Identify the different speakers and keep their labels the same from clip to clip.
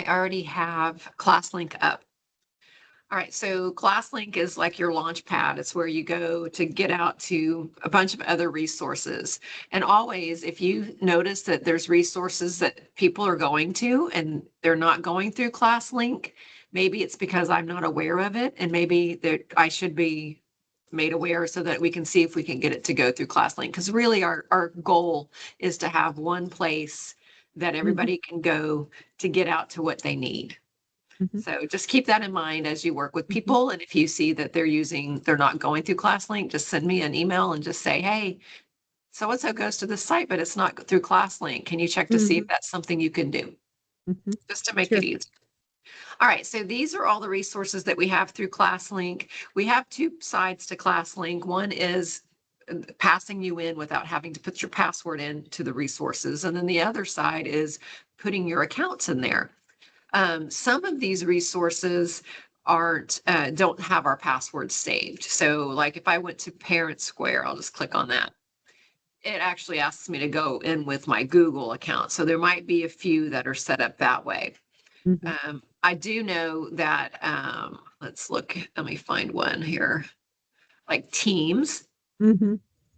Speaker 1: I already have ClassLink up. All right, so ClassLink is like your launch pad. It's where you go to get out to a bunch of other resources. And always, if you notice that there's resources that people are going to and they're not going through ClassLink, maybe it's because I'm not aware of it, and maybe I should be made aware so that we can see if we can get it to go through ClassLink. Because really our goal is to have one place that everybody can go to get out to what they need. So just keep that in mind as you work with people. And if you see that they're not going through ClassLink, just send me an email and just say, hey, so-and-so goes to this site, but it's not through ClassLink. Can you check to see if that's something you can do? Just to make it easy. All right, so these are all the resources that we have through ClassLink. We have two sides to ClassLink. One is passing you in without having to put your password into the resources. And then the other side is putting your accounts in there. Some of these resources don't have our passwords saved. So like if I went to Parent Square, I'll just click on that. It actually asks me to go in with my Google account. So there might be a few that are set up that way. I do know that, let's look, let me find one here, like Teams.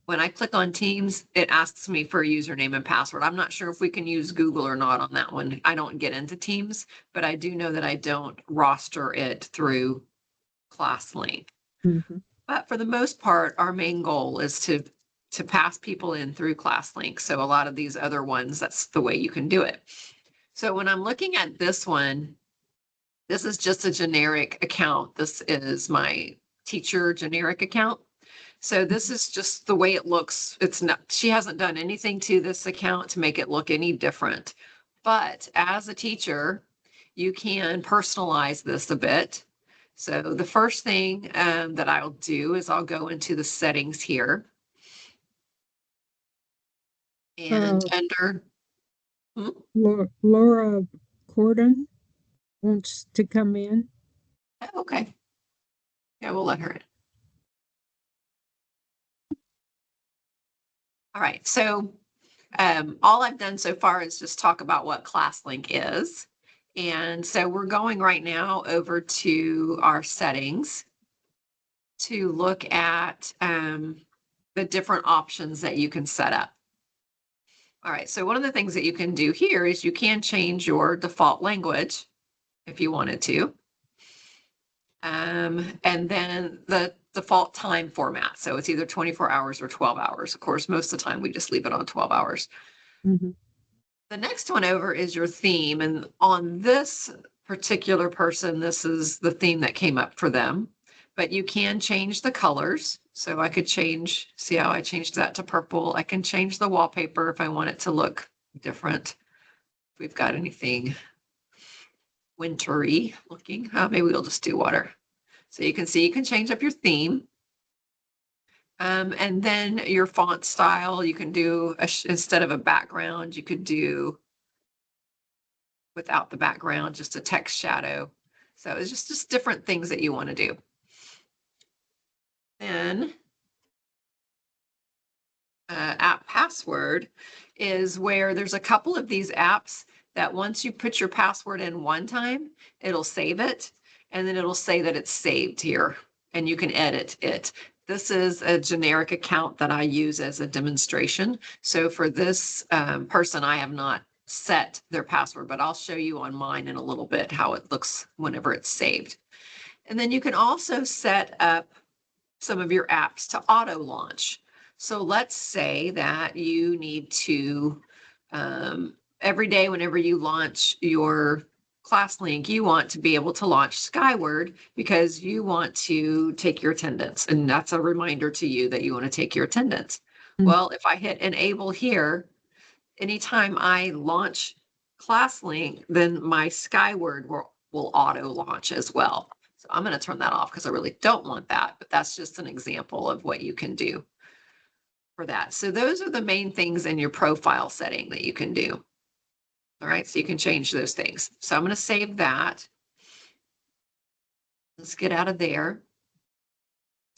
Speaker 1: When I click on Teams, it asks me for a username and password. I'm not sure if we can use Google or not on that one. I don't get into Teams, but I do know that I don't roster it through ClassLink. But for the most part, our main goal is to pass people in through ClassLink. So a lot of these other ones, that's the way you can do it. So when I'm looking at this one, this is just a generic account. This is my teacher generic account. So this is just the way it looks. It's not, she hasn't done anything to this account to make it look any different. But as a teacher, you can personalize this a bit. So the first thing that I'll do is I'll go into the settings here. And under
Speaker 2: Laura Corden wants to come in.
Speaker 1: Okay. Yeah, we'll let her in. All right, so all I've done so far is just talk about what ClassLink is. And so we're going right now over to our settings to look at the different options that you can set up. All right, so one of the things that you can do here is you can change your default language if you wanted to. And then the default time format. So it's either 24 hours or 12 hours. Of course, most of the time we just leave it on 12 hours. The next one over is your theme. And on this particular person, this is the theme that came up for them. But you can change the colors. So I could change, see how I changed that to purple. I can change the wallpaper if I want it to look different. If we've got anything wintry looking, maybe we'll just do water. So you can see you can change up your theme. And then your font style, you can do, instead of a background, you could do without the background, just a text shadow. So it's just different things that you want to do. Then app password is where there's a couple of these apps that once you put your password in one time, it'll save it. And then it'll say that it's saved here and you can edit it. This is a generic account that I use as a demonstration. So for this person, I have not set their password, but I'll show you on mine in a little bit how it looks whenever it's saved. And then you can also set up some of your apps to auto launch. So let's say that you need to, every day whenever you launch your ClassLink, you want to be able to launch Skyward because you want to take your attendance. And that's a reminder to you that you want to take your attendance. Well, if I hit enable here, anytime I launch ClassLink, then my Skyward will auto launch as well. So I'm going to turn that off because I really don't want that, but that's just an example of what you can do for that. So those are the main things in your profile setting that you can do. All right, so you can change those things. So I'm going to save that. Let's get out of there.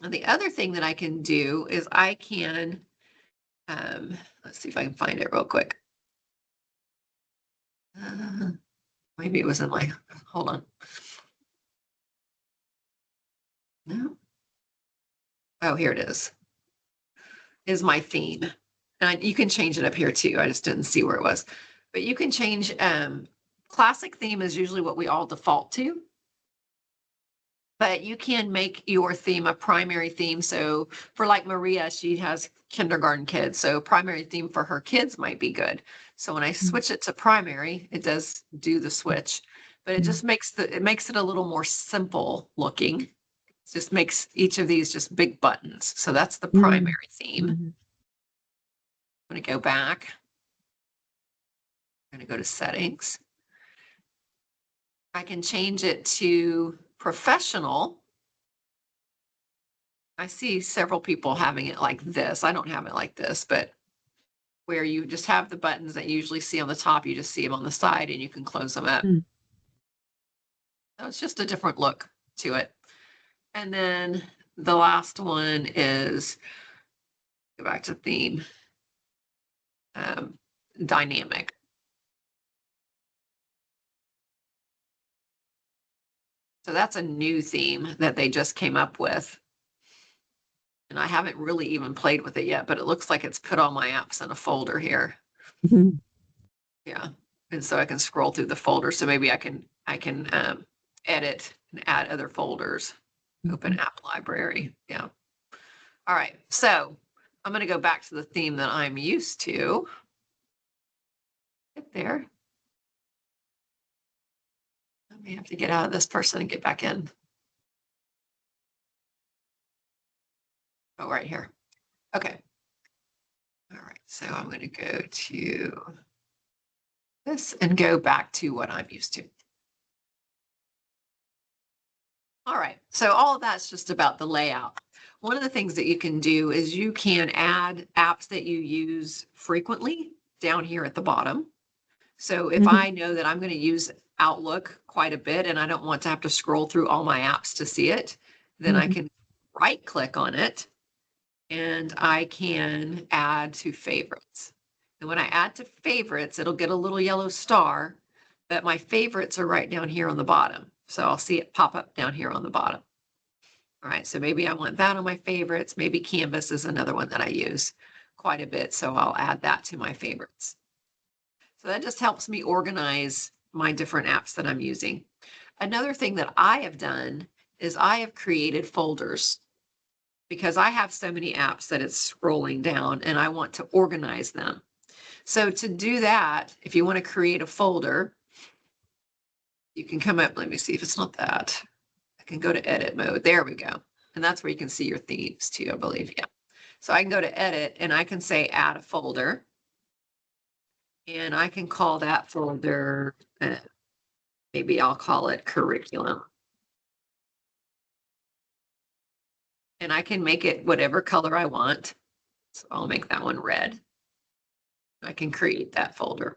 Speaker 1: And the other thing that I can do is I can, let's see if I can find it real quick. Maybe it was in my, hold on. No. Oh, here it is my theme. And you can change it up here too. I just didn't see where it was. But you can change, classic theme is usually what we all default to. But you can make your theme a primary theme. So for like Maria, she has kindergarten kids. So primary theme for her kids might be good. So when I switch it to primary, it does do the switch, but it just makes it a little more simple looking. It just makes each of these just big buttons. So that's the primary theme. I'm going to go back. I'm going to go to settings. I can change it to professional. I see several people having it like this. I don't have it like this, but where you just have the buttons that you usually see on the top, you just see them on the side and you can close them up. So it's just a different look to it. And then the last one is, go back to theme, dynamic. So that's a new theme that they just came up with. And I haven't really even played with it yet, but it looks like it's put all my apps in a folder here. Yeah. And so I can scroll through the folder. So maybe I can edit and add other folders. Open app library. Yeah. All right. So I'm going to go back to the theme that I'm used to. Get there. I may have to get out of this person and get back in. Oh, right here. Okay. All right. So I'm going to go to this and go back to what I'm used to. All right. So all of that's just about the layout. One of the things that you can do is you can add apps that you use frequently down here at the bottom. So if I know that I'm going to use Outlook quite a bit and I don't want to have to scroll through all my apps to see it, then I can right click on it and I can add to favorites. And when I add to favorites, it'll get a little yellow star, but my favorites are right down here on the bottom. So I'll see it pop up down here on the bottom. All right, so maybe I want that on my favorites. Maybe Canvas is another one that I use quite a bit. So I'll add that to my favorites. So that just helps me organize my different apps that I'm using. Another thing that I have done is I have created folders because I have so many apps that it's scrolling down and I want to organize them. So to do that, if you want to create a folder, you can come up, let me see if it's not that. I can go to edit mode. There we go. And that's where you can see your themes too, I believe. Yeah. So I can go to edit and I can say add a folder. And I can call that folder, maybe I'll call it curriculum. And I can make it whatever color I want. So I'll make that one red. I can create that folder.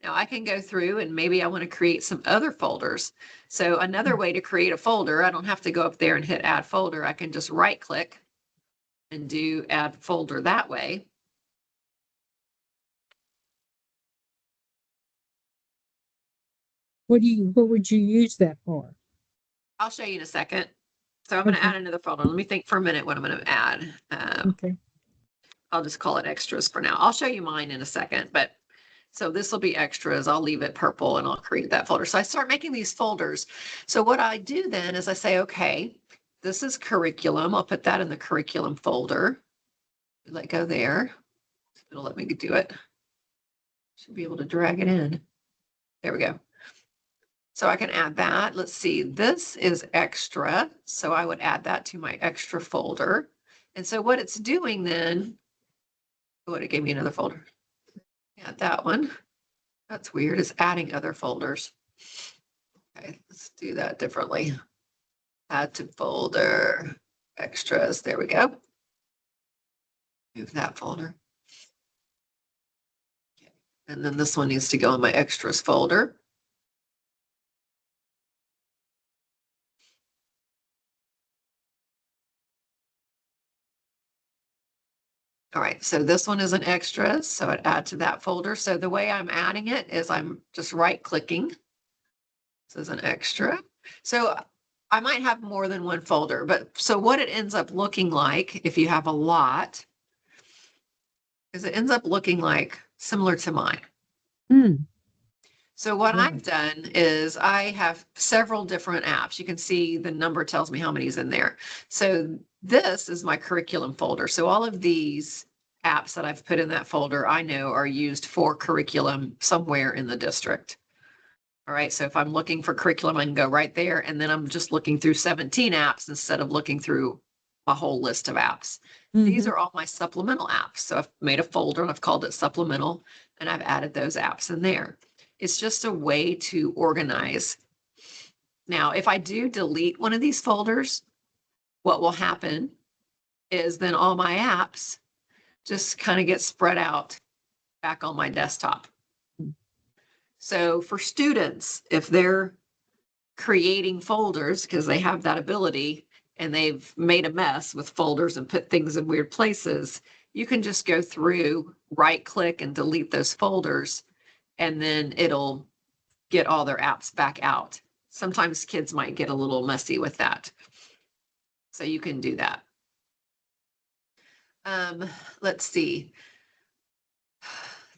Speaker 1: Now I can go through and maybe I want to create some other folders. So another way to create a folder, I don't have to go up there and hit add folder. I can just right click and do add folder that way.
Speaker 2: What would you use that for?
Speaker 1: I'll show you in a second. So I'm going to add another folder. Let me think for a minute what I'm going to add.
Speaker 2: Okay.
Speaker 1: I'll just call it extras for now. I'll show you mine in a second, but so this will be extras. I'll leave it purple and I'll create that folder. So I start making these folders. So what I do then is I say, okay, this is curriculum. I'll put that in the curriculum folder. Let go there. It'll let me do it. Should be able to drag it in. There we go. So I can add that. Let's see, this is extra. So I would add that to my extra folder. And so what it's doing then, oh, it gave me another folder. Add that one. That's weird. It's adding other folders. Okay, let's do that differently. Add to folder, extras. There we go. Move that folder. Okay. And then this one needs to go in my extras folder. All right, so this one is an extra, so I'd add to that folder. So the way I'm adding it is I'm just right clicking. This is an extra. So I might have more than one folder, but so what it ends up looking like if you have a lot is it ends up looking like similar to mine.
Speaker 2: Mm,
Speaker 1: So what
Speaker 2: right.
Speaker 1: I've done is I have several different apps. You can see the number tells me how many is in there. So this is my curriculum folder. So all of these apps that I've put in that folder, I know are used for curriculum somewhere in the district. All right, so if I'm looking for curriculum, I can go right there, and then I'm just looking through 17 apps instead of looking through a whole list of apps. These
Speaker 2: Mm-hmm.
Speaker 1: are all my supplemental apps. So I've made a folder and I've called it supplemental, and I've added those apps in there. It's just a way to organize. Now, if I do delete one of these folders, what will happen is then all my apps just kind of get spread out back on my desktop. So for students, if they're creating folders, because they have that ability and they've made a mess with folders and put things in weird places, you can just go through, right click and delete those folders, and then it'll get all their apps back out. Sometimes kids might get a little messy with that. So you can do that. Let's see.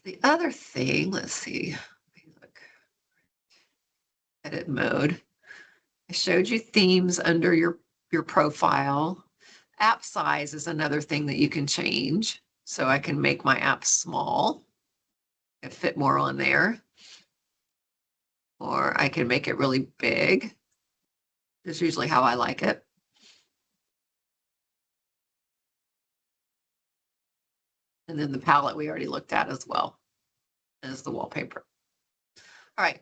Speaker 1: The other thing, let's see. Look. Edit mode. I showed you themes under your profile. App size is another thing that you can change. So I can make my app small and fit more on there. Or I can make it really big. That's usually how I like it. And then the palette we already looked at as well as the wallpaper. All right.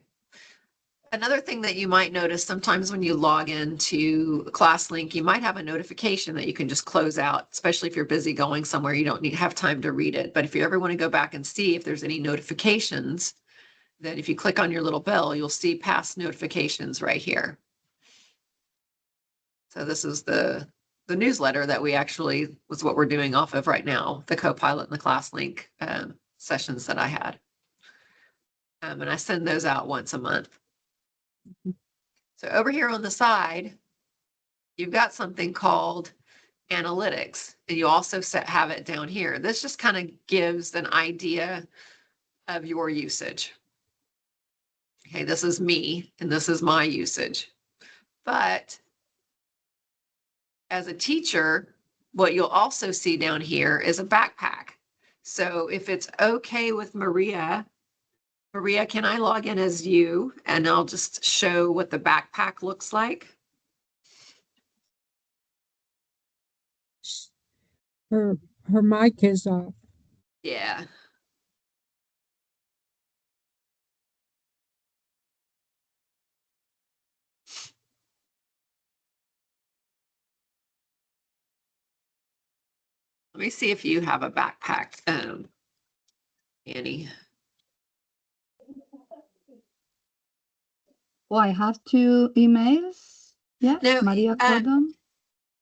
Speaker 1: Another thing that you might notice sometimes when you log into ClassLink, you might have a notification that you can just close out, especially if you're busy going somewhere, you don't have time to read it. But if you ever want to go back and see if there's any notifications, then if you click on your little bell, you'll see past notifications right here. So this is the newsletter that we actually was what we're doing off of right now, the Copilot and the ClassLink sessions that I had. And I send those out once a month. So over here on the side, you've got something called analytics, and you also have it down here. This just kind of gives an idea of your usage. Okay, this is me, and this is my usage. But as a teacher, what you'll also see down here is a backpack. So if it's okay with Maria, Maria, can I log in as you? And I'll just show what the backpack looks like.
Speaker 2: Her mic is off.
Speaker 1: Yeah. Let me see if you have a backpack, Annie.
Speaker 3: Well, I have 2 emails. Yes,
Speaker 1: No,
Speaker 3: Maria Cordon.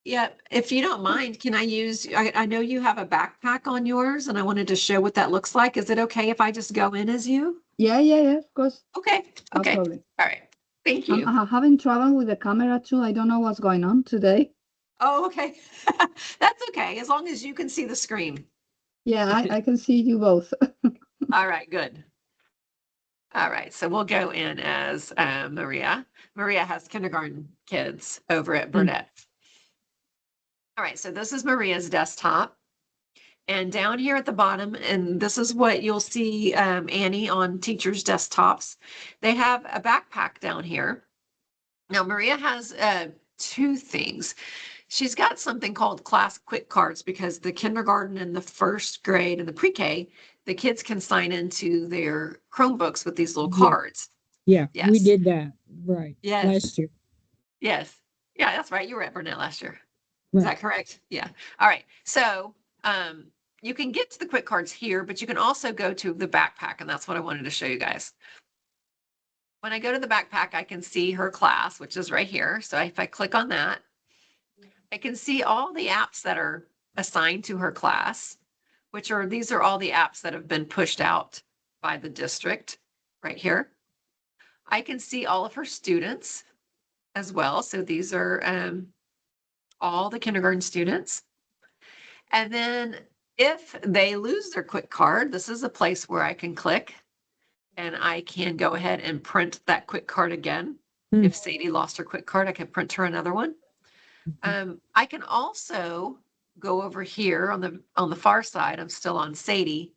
Speaker 1: yeah, if you don't mind, can I use, I know you have a backpack on yours and I wanted to show what that looks like. Is it okay if I just go in as you?
Speaker 3: Yeah, of course.
Speaker 1: Okay,
Speaker 3: No
Speaker 1: okay.
Speaker 3: problem.
Speaker 1: All right. Thank you.
Speaker 3: I'm having trouble with the camera too. I don't know what's going on today.
Speaker 1: Oh, okay. That's okay, as long as you can see the screen.
Speaker 3: Yeah, I can see you both.
Speaker 1: All right, good. All right, so we'll go in as Maria. Maria has kindergarten kids over at Burnett. All right, so this is Maria's desktop. And down here at the bottom, and this is what you'll see, Annie, on teachers' desktops, they have a backpack down here. Now, Maria has 2 things. She's got something called class quick cards because the kindergarten and the first grade and the pre-K, the kids can sign into their Chromebooks with these little cards.
Speaker 2: Yeah, we
Speaker 1: Yes.
Speaker 2: did that. Right.
Speaker 1: Yes.
Speaker 2: Last year.
Speaker 1: Yes. Yeah, that's right. You were at Burnett last year.
Speaker 2: Right.
Speaker 1: Is that correct? Yeah. All right. So you can get to the quick cards here, but you can also go to the backpack, and that's what I wanted to show you guys. When I go to the backpack, I can see her class, which is right here. So if I click on that, I can see all the apps that are assigned to her class. these are all the apps that have been pushed out by the district right here. I can see all of her students as well. So these are all the kindergarten students. And then if they lose their quick card, this is a place where I can click and I can go ahead and print that quick card again. If Sadie lost her quick card, I can print her another one. I can also go over here on the far side. I'm still on Sadie,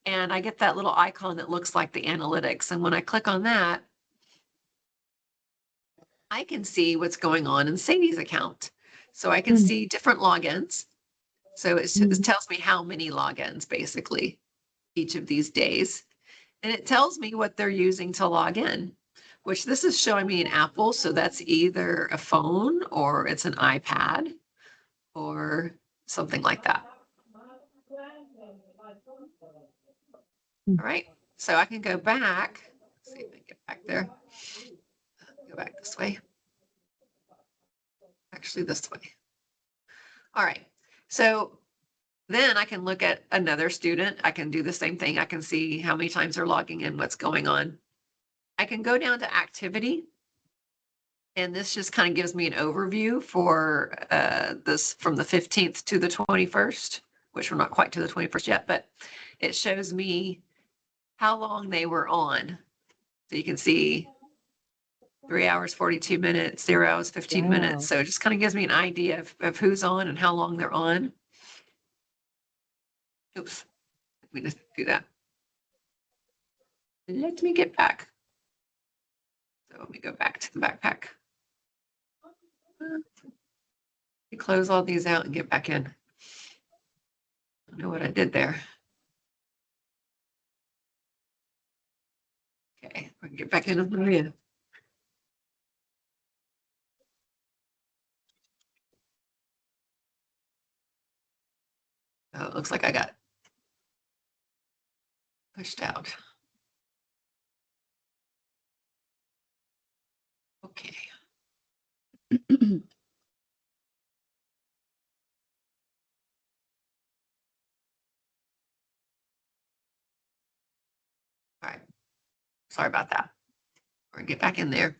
Speaker 1: and I get that little icon that looks like the analytics. And when I click on that, I can see what's going on in Sadie's account. So I can see different logins. So it tells me how many logins basically each of these days. And it tells me what they're using to log in, which this is showing me an Apple. So that's either a phone or it's an iPad or something like that. All right, so I can go back. Let's see if I can get back there. Go back this way. Actually, this way. All right, so then I can look at another student. I can do the same thing. I can see how many times they're logging in, what's going on. I can go down to activity. And this just kind of gives me an overview for this from the 15th to the 21st, which we're not quite to the 21st yet, but it shows me how long they were on. So you can see 3 hours, 42 minutes, 0 hours, 15 minutes. So it just kind of gives me an idea of who's on and how long they're on. Oops, let me just do that. Let me get back. So let me go back to the backpack. Close all these out and get back in. I don't know what I did there. Okay, we can get back in with Maria. Oh, it looks like I got pushed out. Okay. All right. Sorry about that. We're gonna get back in there.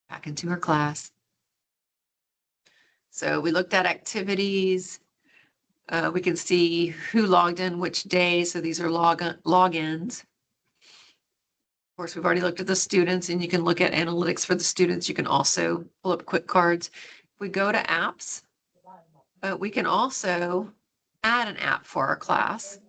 Speaker 1: Back into our class. So we looked at activities. We can see who logged in which day. So these are logins. Of course, we've already looked at the students, and you can look at analytics for the students. You can also pull up quick cards. If we go to apps, we can also add an app for our class.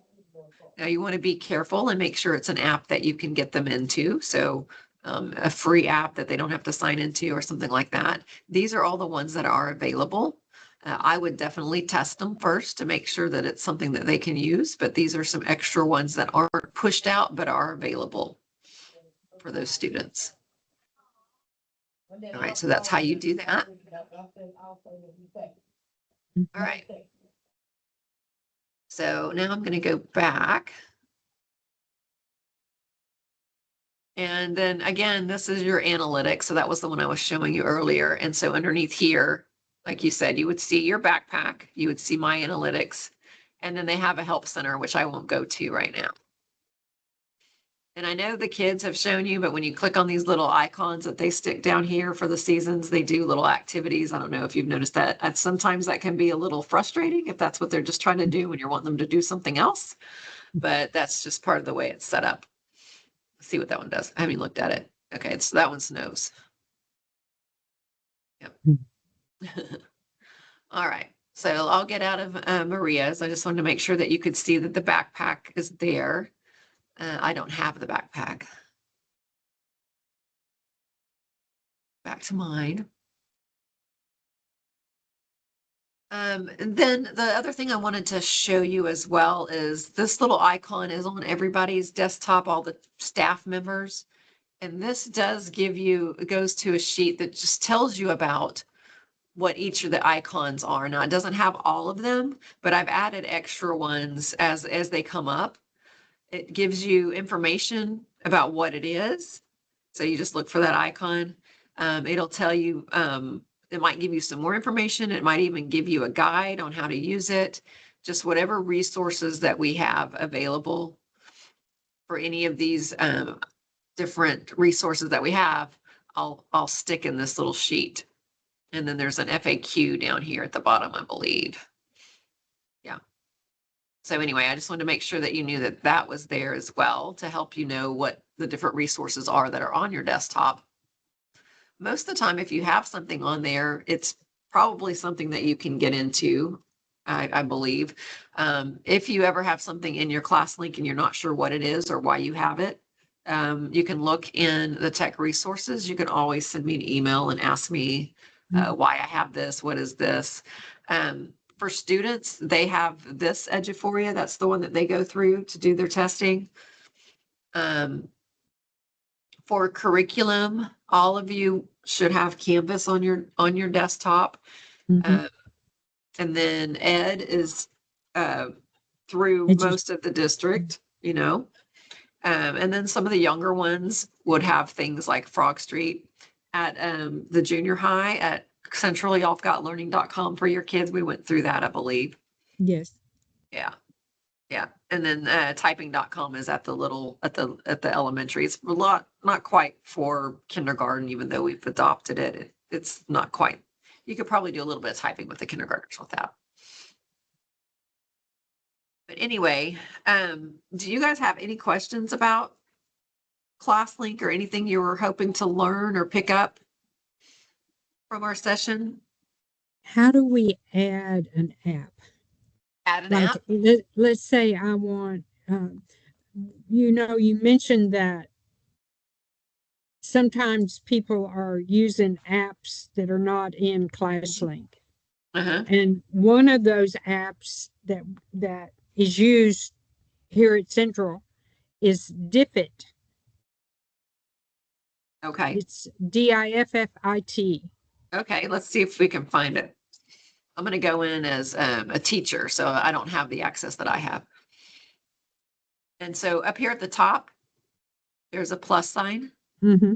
Speaker 1: Now you want to be careful and make sure it's an app that you can get them into. So a free app that they don't have to sign into or something like that. These are all the ones that are available. I would definitely test them first to make sure that it's something that they can use, but these are some extra ones that aren't pushed out but are available for those students. All right, so that's how you do that. All right. So now I'm going to go back. And then again, this is your analytics. So that was the one I was showing you earlier. And so underneath here, like you said, you would see your backpack, you would see my analytics, and then they have a help center, which I won't go to right now. And I know the kids have shown you, but when you click on these little icons that they stick down here for the seasons, they do little activities. I don't know if you've noticed that. And sometimes that can be a little frustrating if that's what they're just trying to do when you're wanting them to do something else. But that's just part of the way it's set up. Let's see what that one does. I haven't looked at it. Okay, so that one snows. Yep. All right, so I'll get out of Maria's. I just wanted to make sure that you could see that the backpack is there. I don't have the backpack. Back to mine. And then the other thing I wanted to show you as well is this little icon is on everybody's desktop, all the staff members. And this does give you, it goes to a sheet that just tells you about what each of the icons are. Now, it doesn't have all of them, but I've added extra ones as they come up. It gives you information about what it is. So you just look for that icon. It'll tell you It might give you some more information. It might even give you a guide on how to use it. Just whatever resources that we have available for any of these different resources that we have, I'll stick in this little sheet. And then there's an FAQ down here at the bottom, I believe. Yeah. So anyway, I just wanted to make sure that you knew that that was there as well to help you know what the different resources are that are on your desktop. Most of the time, if you have something on there, it's probably something that you can get into, I believe. If you ever have something in your ClassLink and you're not sure what it is or why you have it, you can look in the tech resources. You can always send me an email and ask me why I have this, what is this. For students, they have this Eduphoria. That's the one that they go through to do their testing. For curriculum, all of you should have Canvas on your desktop.
Speaker 2: Mhm.
Speaker 1: And then Ed is through most of the district, you know. And then some of the younger ones would have things like Frog Street. At the junior high at centralyou'veGotLearning.com for your kids. We went through that, I believe.
Speaker 2: Yes.
Speaker 1: Yeah. Yeah. And then typing.com is at the elementary. It's a lot, not quite for kindergarten, even though we've adopted it. It's not quite. You could probably do a little bit of typing with the kindergartners with that. But anyway, do you guys have any questions about ClassLink or anything you were hoping to learn or pick up from our session?
Speaker 2: How do we add an app?
Speaker 1: Add an
Speaker 2: Like,
Speaker 1: app?
Speaker 2: let's say I want, you mentioned that sometimes people are using apps that are not in ClassLink.
Speaker 1: Uh-huh.
Speaker 2: And one of those apps that is used here at Central is Diffit.
Speaker 1: Okay.
Speaker 2: It's DIFFIT.
Speaker 1: Okay, let's see if we can find it. I'm going to go in as a teacher, so I don't have the access that I have. And so up here at the top, there's a plus sign.
Speaker 2: Mm-hmm.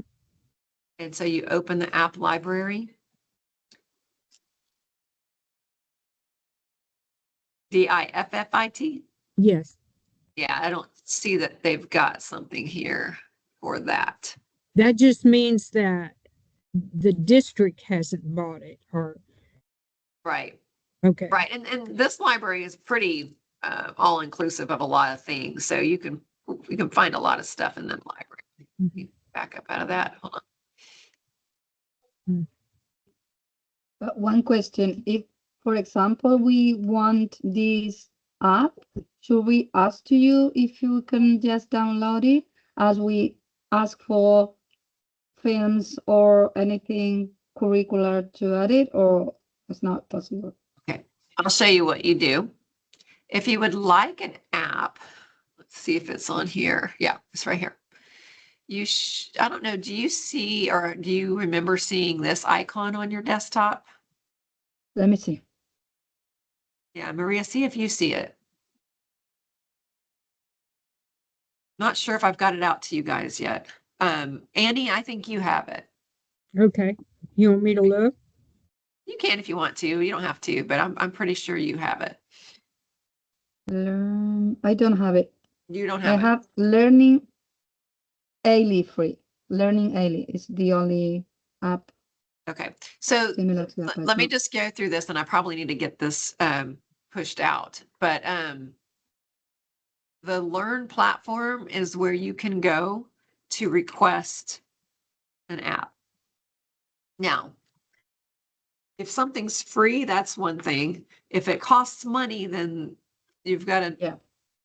Speaker 1: And so you open the app library. DIFFIT?
Speaker 2: Yes.
Speaker 1: Yeah, I don't see that they've got something here for that.
Speaker 2: That just means that the district hasn't bought it, or
Speaker 1: Right.
Speaker 2: okay.
Speaker 1: Right. And this library is pretty all inclusive of a lot of things. So you can find a lot of stuff in that library.
Speaker 2: Mm-hmm.
Speaker 1: Back up out of that. Hold on.
Speaker 3: But one question, if, for example, we want this app, should we ask to you if you can just download it as we ask for films or anything curricular to add it, or it's not possible?
Speaker 1: Okay, I'll show you what you do. If you would like an app, let's see if it's on here. Yeah, it's right here. I don't know, do you see or do you remember seeing this icon on your desktop?
Speaker 3: Let me see.
Speaker 1: Yeah, Maria, see if you see it. Not sure if I've got it out to you guys yet. Annie, I think you have it.
Speaker 2: Okay. You want me to look?
Speaker 1: You can if you want to. You don't have to, but I'm pretty sure you have it.
Speaker 3: I don't have it.
Speaker 1: You don't
Speaker 3: I
Speaker 1: have it.
Speaker 3: have Learning Ailey free. Learning Ailey is the only app
Speaker 1: Okay, so
Speaker 3: similar to that.
Speaker 1: let me just go through this, and I probably need to get this pushed out. But the Learn platform is where you can go to request an app. Now, if something's free, that's one thing. If it costs money, then you've got to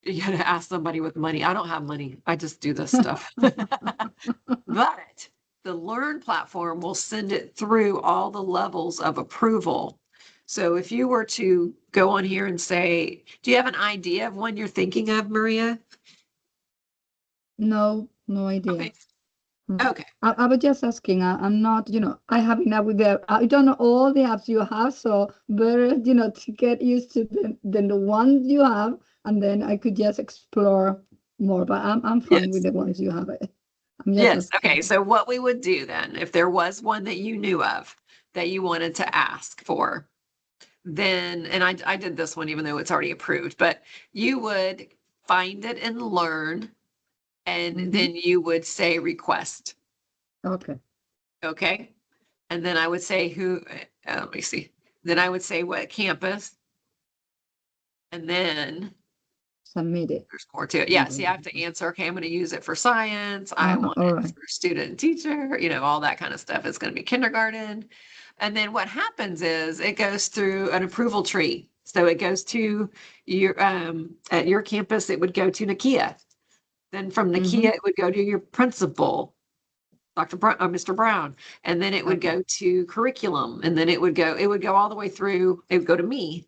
Speaker 1: you got to ask somebody with money. I don't have money. I just do this stuff. But the Learn platform will send it through all the levels of approval. So if you were to go on here and say, do you have an idea of one you're thinking of, Maria?
Speaker 3: No idea.
Speaker 1: Okay. Okay.
Speaker 3: I was just asking. I'm not, I have enough with the. I don't know all the apps you have, so better, to get used to the ones you have, and then I could just explore more. But I'm fine with the ones you have. I'm just
Speaker 1: Yes.
Speaker 3: asking.
Speaker 1: Okay. So what we would do then, if there was one that you knew of, that you wanted to ask for, then, and I did this one even though it's already approved, but you would find it in Learn, and then you would say request.
Speaker 3: Okay.
Speaker 1: Okay. And then I would say let me see. Then I would say what campus. And then
Speaker 3: Submit it.
Speaker 1: there's more to it. Yeah. See, I have to answer, okay, I'm going to use it for science. I want
Speaker 3: all
Speaker 1: it
Speaker 3: right.
Speaker 1: for student and teacher, all that kind of stuff. It's going to be kindergarten. And then what happens is it goes through an approval tree. So it goes to your, at your campus, it would go to Nakia. Then from Nakia, it would go to your principal, Dr. Brown, or Mr. Brown, and then it would go to curriculum, and then it would go all the way through. It would go to me,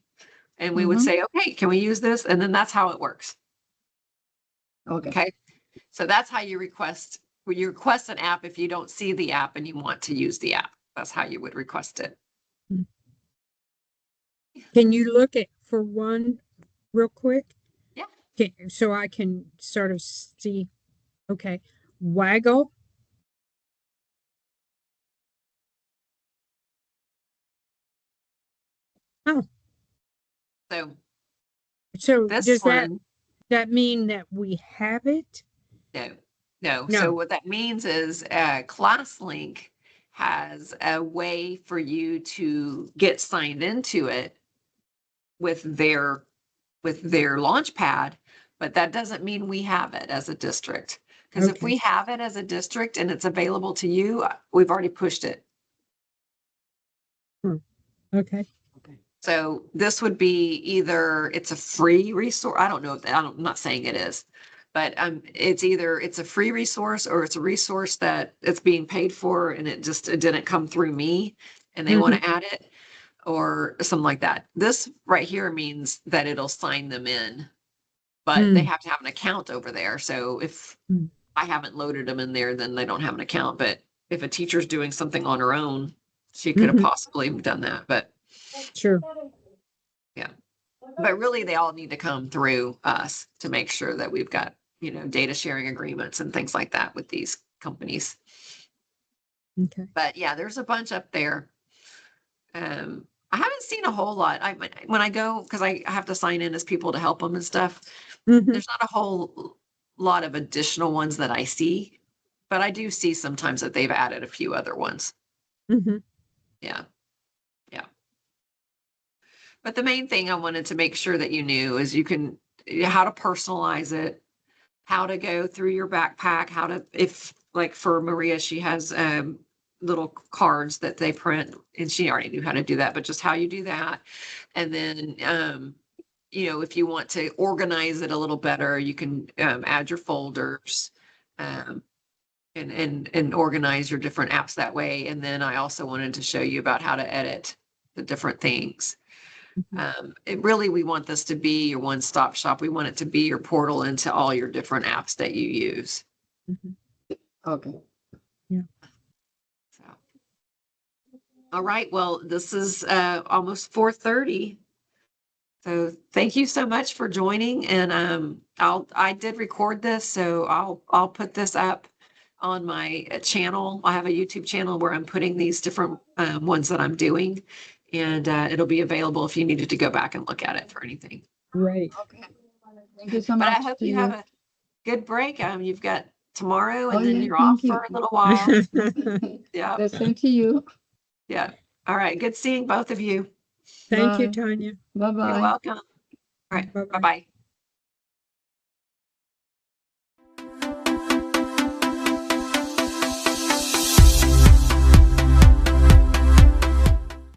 Speaker 1: and we would say, okay, can we use this? And then that's how it works. Okay. So that's how you request. When you request an app, if you don't see the app and you want to use the app, that's how you would request it.
Speaker 2: Can you look at for one real quick?
Speaker 1: Yeah.
Speaker 2: Okay, so I can sort of see. Okay. Waggle. Oh. So
Speaker 1: this
Speaker 2: does
Speaker 1: one,
Speaker 2: that mean that we have it?
Speaker 1: No. So what that means is ClassLink has a way for you to get signed into it with their Launchpad, but that doesn't mean we have it as a district. Because if we have it as a district and it's available to you, we've already pushed it.
Speaker 2: Okay.
Speaker 1: So this would be either it's a free resource. I don't know if I'm not saying it is, but it's either it's a free resource or it's a resource that it's being paid for and it didn't come through me and they want to add it or something like that. This right here means that it'll sign them in, but they have to have an account over there. So if I haven't loaded them in there, then they don't have an account. But if a teacher's doing something on her own, she could have possibly done that. But
Speaker 2: sure.
Speaker 1: Yeah. But really, they all need to come through us to make sure that we've got, data sharing agreements and things like that with these companies.
Speaker 2: Okay.
Speaker 1: But yeah, there's a bunch up there. I haven't seen a whole lot. When I go, because I have to sign in as people to help them and stuff, there's not a whole lot of additional ones that I see, but I do see sometimes that they've added a few other ones. Yeah. But the main thing I wanted to make sure that you knew is how to personalize it, how to go through your backpack, if like for Maria, she has little cards that they print and she already knew how to do that, but just how you do that. And then, if you want to organize it a little better, you can add your folders and organize your different apps that way. And then I also wanted to show you about how to edit the different things. We want this to be your one-stop shop. We want it to be your portal into all your different apps that you use.
Speaker 3: Okay.
Speaker 2: Yeah.
Speaker 1: So, all right. Well, this is almost 4:30. So thank you so much for joining. And I did record this, so I'll put this up on my channel. I have a YouTube channel where I'm putting these different ones that I'm doing. And it'll be available if you needed to go back and look at it for anything.
Speaker 2: Right.
Speaker 3: Okay. Thank you so
Speaker 1: But
Speaker 3: much.
Speaker 1: I hope you have a good break. You've got tomorrow and then you're
Speaker 3: thank
Speaker 1: off
Speaker 3: you.
Speaker 1: for a little while. Yeah.
Speaker 3: The same to you.
Speaker 1: Yeah. All right. Good seeing both of you.
Speaker 2: Thank you,
Speaker 3: Bye.
Speaker 2: Tanya.
Speaker 3: Bye-bye.
Speaker 1: You're welcome. All right.
Speaker 2: Bye-bye.
Speaker 1: Bye-bye.